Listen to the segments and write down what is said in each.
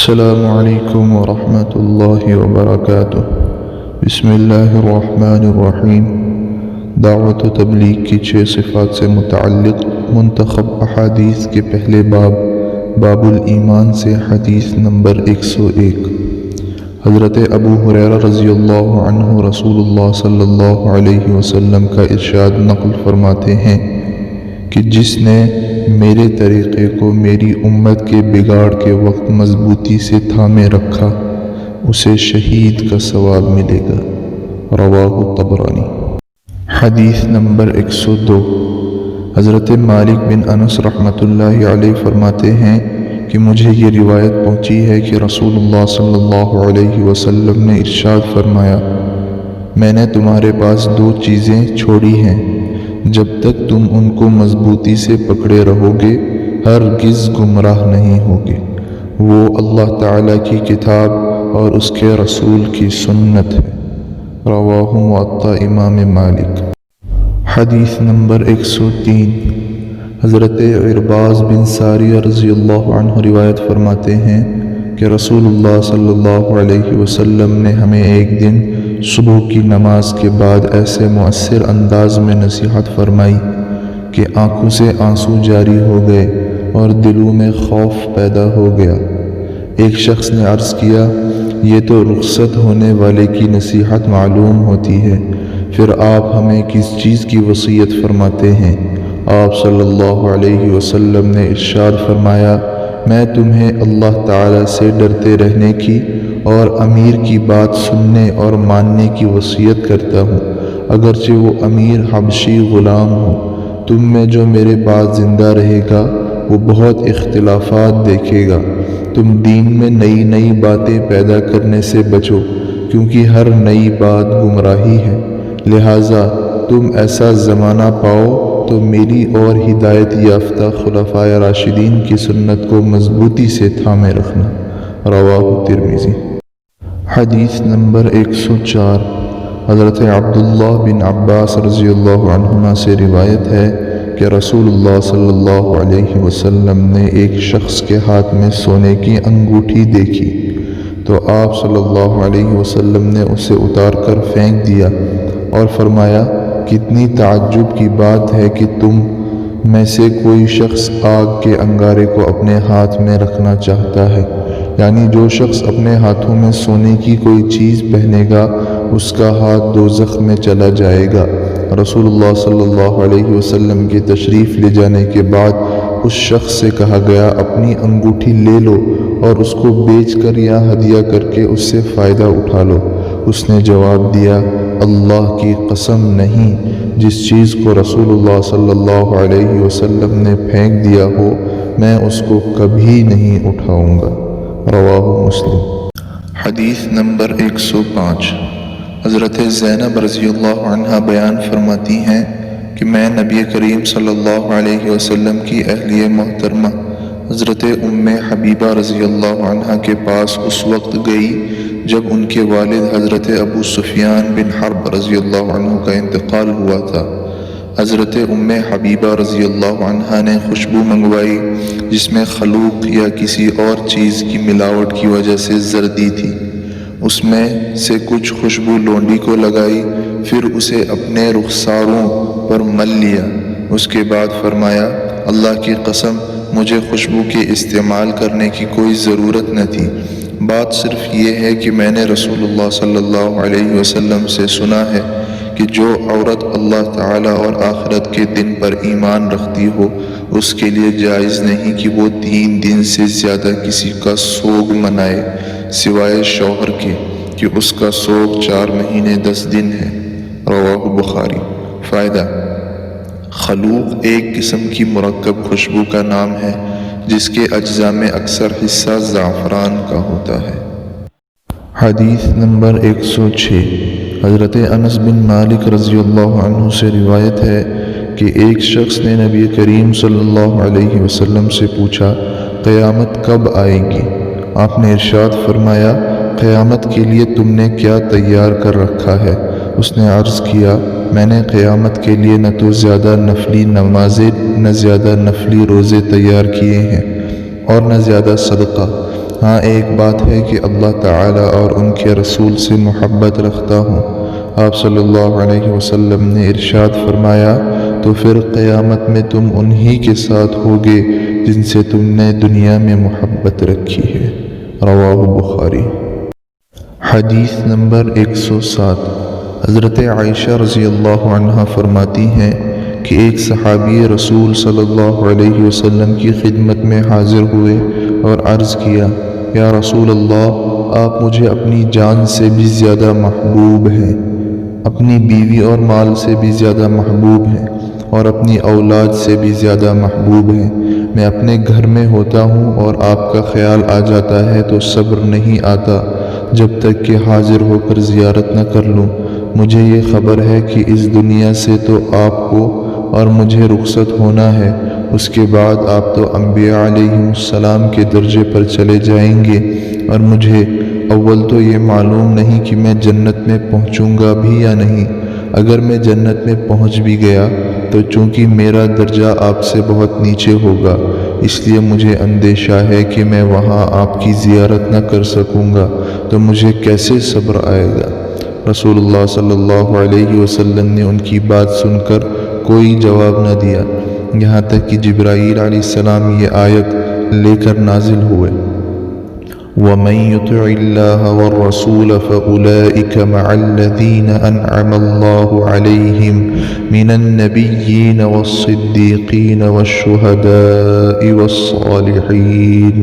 السلام علیکم ورحمۃ اللہ وبرکاتہ۔ بسم اللہ الرحمن الرحیم۔ دعوت و تبلیغ کی 6 صفات سے متعلق منتخب احادیث کے پہلے باب الایمان سے حدیث نمبر 101۔ حضرت ابو ہریرہ رضی اللہ عنہ رسول اللہ صلی اللہ علیہ وسلم کا ارشاد نقل فرماتے ہیں کہ جس نے میرے طریقے کو میری امت کے بگاڑ کے وقت مضبوطی سے تھامے رکھا اسے شہید کا ثواب ملے گا۔ رواہ طبرانی۔ حدیث نمبر 102۔ حضرت مالک بن انس رحمۃ اللہ علیہ فرماتے ہیں کہ مجھے یہ روایت پہنچی ہے کہ رسول اللہ صلی اللہ علیہ وسلم نے ارشاد فرمایا، میں نے تمہارے پاس 2 چیزیں چھوڑی ہیں، جب تک تم ان کو مضبوطی سے پکڑے رہو گے ہرگز گمراہ نہیں ہوگے۔ وہ اللہ تعالیٰ کی کتاب اور اس کے رسول کی سنت ہے۔ رواہ موطا امام مالک۔ حدیث نمبر 103۔ حضرت عرباض بن ساریہ رضی اللہ عنہ روایت فرماتے ہیں کہ رسول اللہ صلی اللہ علیہ وسلم نے ہمیں ایک دن صبح کی نماز کے بعد ایسے مؤثر انداز میں نصیحت فرمائی کہ آنکھوں سے آنسو جاری ہو گئے اور دلوں میں خوف پیدا ہو گیا۔ ایک شخص نے عرض کیا، یہ تو رخصت ہونے والے کی نصیحت معلوم ہوتی ہے، پھر آپ ہمیں کس چیز کی وصیت فرماتے ہیں؟ آپ صلی اللہ علیہ وسلم نے ارشاد فرمایا، میں تمہیں اللہ تعالیٰ سے ڈرتے رہنے کی اور امیر کی بات سننے اور ماننے کی وصیت کرتا ہوں، اگرچہ وہ امیر حبشی غلام ہو۔ تم میں جو میرے بعد زندہ رہے گا وہ بہت اختلافات دیکھے گا۔ تم دین میں نئی نئی باتیں پیدا کرنے سے بچو، کیونکہ ہر نئی بات گمراہی ہے۔ لہٰذا تم ایسا زمانہ پاؤ تو میری اور ہدایت یافتہ خلفائے راشدین کی سنت کو مضبوطی سے تھامے رکھنا۔ رواہ ترمذی۔ حدیث نمبر 104۔ حضرت عبداللہ بن عباس رضی اللہ عنہما سے روایت ہے کہ رسول اللہ صلی اللہ علیہ وسلم نے ایک شخص کے ہاتھ میں سونے کی انگوٹھی دیکھی تو آپ صلی اللہ علیہ وسلم نے اسے اتار کر پھینک دیا اور فرمایا، کتنی تعجب کی بات ہے کہ تم میں سے کوئی شخص آگ کے انگارے کو اپنے ہاتھ میں رکھنا چاہتا ہے، یعنی جو شخص اپنے ہاتھوں میں سونے کی کوئی چیز پہنے گا اس کا ہاتھ دوزخ میں چلا جائے گا۔ رسول اللہ صلی اللہ علیہ وسلم کے تشریف لے جانے کے بعد اس شخص سے کہا گیا، اپنی انگوٹھی لے لو اور اس کو بیچ کر یا ہدیہ کر کے اس سے فائدہ اٹھا لو۔ اس نے جواب دیا، اللہ کی قسم نہیں، جس چیز کو رسول اللہ صلی اللہ علیہ وسلم نے پھینک دیا ہو میں اس کو کبھی نہیں اٹھاؤں گا۔ رواہ مسلم۔ حدیث نمبر 105۔ حضرت زینب رضی اللہ عنہا بیان فرماتی ہیں کہ میں نبی کریم صلی اللہ علیہ وسلم کی اہلیہ محترمہ حضرت ام حبیبہ رضی اللہ عنہا کے پاس اس وقت گئی جب ان کے والد حضرت ابو سفیان بن حرب رضی اللہ عنہ کا انتقال ہوا تھا۔ حضرت ام حبیبہ رضی اللہ عنہا نے خوشبو منگوائی جس میں خلوق یا کسی اور چیز کی ملاوٹ کی وجہ سے زردی تھی۔ اس میں سے کچھ خوشبو لونڈی کو لگائی، پھر اسے اپنے رخساروں پر مل لیا۔ اس کے بعد فرمایا، اللہ کی قسم مجھے خوشبو کے استعمال کرنے کی کوئی ضرورت نہ تھی، بات صرف یہ ہے کہ میں نے رسول اللہ صلی اللہ علیہ وسلم سے سنا ہے کہ جو عورت اللہ تعالیٰ اور آخرت کے دن پر ایمان رکھتی ہو اس کے لیے جائز نہیں کہ وہ 3 دن سے زیادہ کسی کا سوگ منائے سوائے شوہر کے کہ اس کا سوگ 4 مہینے 10 دن ہے۔ رواہ بخاری۔ فائدہ: خلوق ایک قسم کی مرکب خوشبو کا نام ہے جس کے اجزاء میں اکثر حصہ زعفران کا ہوتا ہے۔ حدیث نمبر 106۔ حضرت انس بن مالک رضی اللہ عنہ سے روایت ہے کہ ایک شخص نے نبی کریم صلی اللہ علیہ وسلم سے پوچھا، قیامت کب آئے گی؟ آپ نے ارشاد فرمایا، قیامت کے لیے تم نے کیا تیار کر رکھا ہے؟ اس نے عرض کیا، میں نے قیامت کے لیے نہ تو زیادہ نفلی نمازیں نہ زیادہ نفلی روزے تیار کیے ہیں اور نہ زیادہ صدقہ، ہاں ایک بات ہے کہ اللہ تعالیٰ اور ان کے رسول سے محبت رکھتا ہوں۔ آپ صلی اللہ علیہ وسلم نے ارشاد فرمایا تو پھر قیامت میں تم انہی کے ساتھ ہوگے جن سے تم نے دنیا میں محبت رکھی ہے۔ رواہ بخاری۔ حدیث نمبر 107۔ حضرت عائشہ رضی اللہ عنہ فرماتی ہیں کہ ایک صحابی رسول صلی اللہ علیہ وسلم کی خدمت میں حاضر ہوئے اور عرض کیا، یا رسول اللہ، آپ مجھے اپنی جان سے بھی زیادہ محبوب ہیں، اپنی بیوی اور مال سے بھی زیادہ محبوب ہیں اور اپنی اولاد سے بھی زیادہ محبوب ہیں۔ میں اپنے گھر میں ہوتا ہوں اور آپ کا خیال آ جاتا ہے تو صبر نہیں آتا جب تک کہ حاضر ہو کر زیارت نہ کر لوں۔ مجھے یہ خبر ہے کہ اس دنیا سے تو آپ کو اور مجھے رخصت ہونا ہے، اس کے بعد آپ تو انبیاء علیہم السلام کے درجے پر چلے جائیں گے، اور مجھے اول تو یہ معلوم نہیں کہ میں جنت میں پہنچوں گا بھی یا نہیں۔ اگر میں جنت میں پہنچ بھی گیا تو چونکہ میرا درجہ آپ سے بہت نیچے ہوگا، اس لیے مجھے اندیشہ ہے کہ میں وہاں آپ کی زیارت نہ کر سکوں گا، تو مجھے کیسے صبر آئے گا؟ رسول اللہ صلی اللہ علیہ وسلم نے ان کی بات سن کر کوئی جواب نہ دیا، یہاں تک کہ جبرائیل علیہ السلام یہ آیت لے کر نازل ہوئے، وَمَن يُطِعِ اللَّهَ وَالرَّسُولَ فَأُولَئِكَ مَعَ الَّذِينَ أَنْعَمَ اللَّهُ عَلَيْهِمْ مِنَ النَّبِيِّينَ وَالصِّدِّيقِينَ وَالشُّهَدَاءِ وَالصَّالِحِينَ۔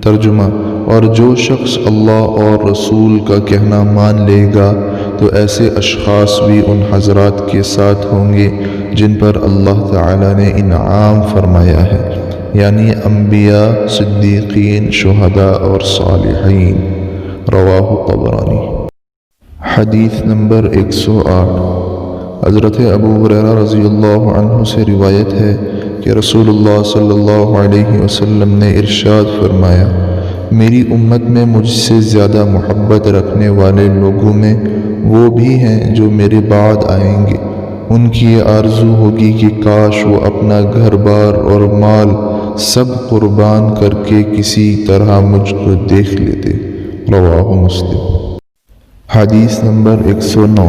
ترجمہ: اور جو شخص اللہ اور رسول کا کہنا مان لے گا تو ایسے اشخاص بھی ان حضرات کے ساتھ ہوں گے جن پر اللہ تعالیٰ نے انعام فرمایا ہے، یعنی انبیاء، صدیقین، شہداء اور صالحین۔ رواہ طبرانی۔ حدیث نمبر 108۔ حضرت ابو ہریرہ رضی اللہ عنہ سے روایت ہے کہ رسول اللہ صلی اللہ علیہ وسلم نے ارشاد فرمایا، میری امت میں مجھ سے زیادہ محبت رکھنے والے لوگوں میں وہ بھی ہیں جو میرے بعد آئیں گے۔ ان کی یہ آرزو ہوگی کہ کاش وہ اپنا گھر بار اور مال سب قربان کر کے کسی طرح مجھ کو دیکھ لیتے۔ رواہ مسلم۔ حدیث نمبر 109۔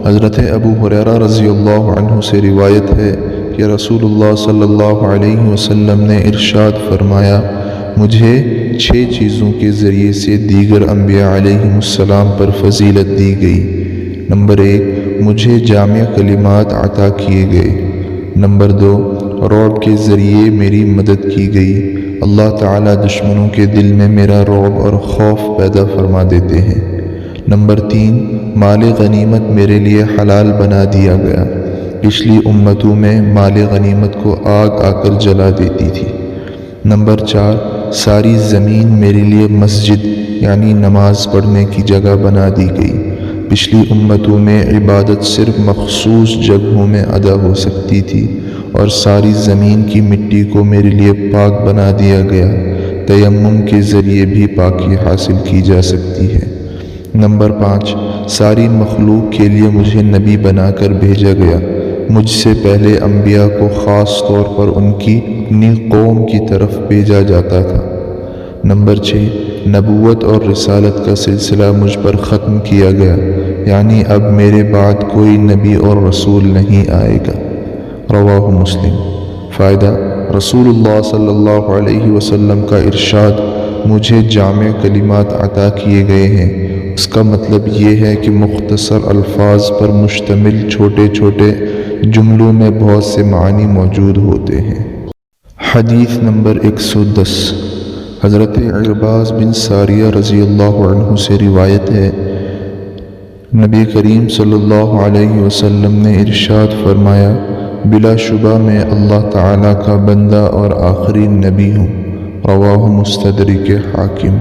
حضرت ابو ہریرہ رضی اللہ عنہ سے روایت ہے کہ رسول اللہ صلی اللہ علیہ وسلم نے ارشاد فرمایا، مجھے 6 چیزوں کے ذریعے سے دیگر انبیاء علیہم السلام پر فضیلت دی گئی۔ نمبر 1، مجھے جامع کلمات عطا کیے گئے۔ نمبر 2، رعب کے ذریعے میری مدد کی گئی۔ اللہ تعالیٰ دشمنوں کے دل میں میرا رعب اور خوف پیدا فرما دیتے ہیں۔ نمبر 3، مال غنیمت میرے لیے حلال بنا دیا گیا۔ پچھلی امتوں میں مال غنیمت کو آگ آ کر جلا دیتی تھی۔ نمبر 4، ساری زمین میرے لیے مسجد یعنی نماز پڑھنے کی جگہ بنا دی گئی۔ پچھلی امتوں میں عبادت صرف مخصوص جگہوں میں ادا ہو سکتی تھی، اور ساری زمین کی مٹی کو میرے لیے پاک بنا دیا گیا۔ تیمم کے ذریعے بھی پاکی حاصل کی جا سکتی ہے۔ نمبر 5، ساری مخلوق کے لیے مجھے نبی بنا کر بھیجا گیا۔ مجھ سے پہلے انبیاء کو خاص طور پر ان کی اپنی قوم کی طرف بھیجا جاتا تھا۔ نمبر 6، نبوت اور رسالت کا سلسلہ مجھ پر ختم کیا گیا، یعنی اب میرے بعد کوئی نبی اور رسول نہیں آئے گا۔ رواہ مسلم۔ فائدہ: رسول اللہ صلی اللہ علیہ وسلم کا ارشاد، مجھے جامع کلمات عطا کیے گئے ہیں، اس کا مطلب یہ ہے کہ مختصر الفاظ پر مشتمل چھوٹے چھوٹے جملوں میں بہت سے معنی موجود ہوتے ہیں۔ حدیث نمبر 110۔ حضرت عرباض بن ساریہ رضی اللہ عنہ سے روایت ہے، نبی کریم صلی اللہ علیہ وسلم نے ارشاد فرمایا، بلا شبہ میں اللہ تعالیٰ کا بندہ اور آخری نبی ہوں۔ رواہ مستدرک حاکم۔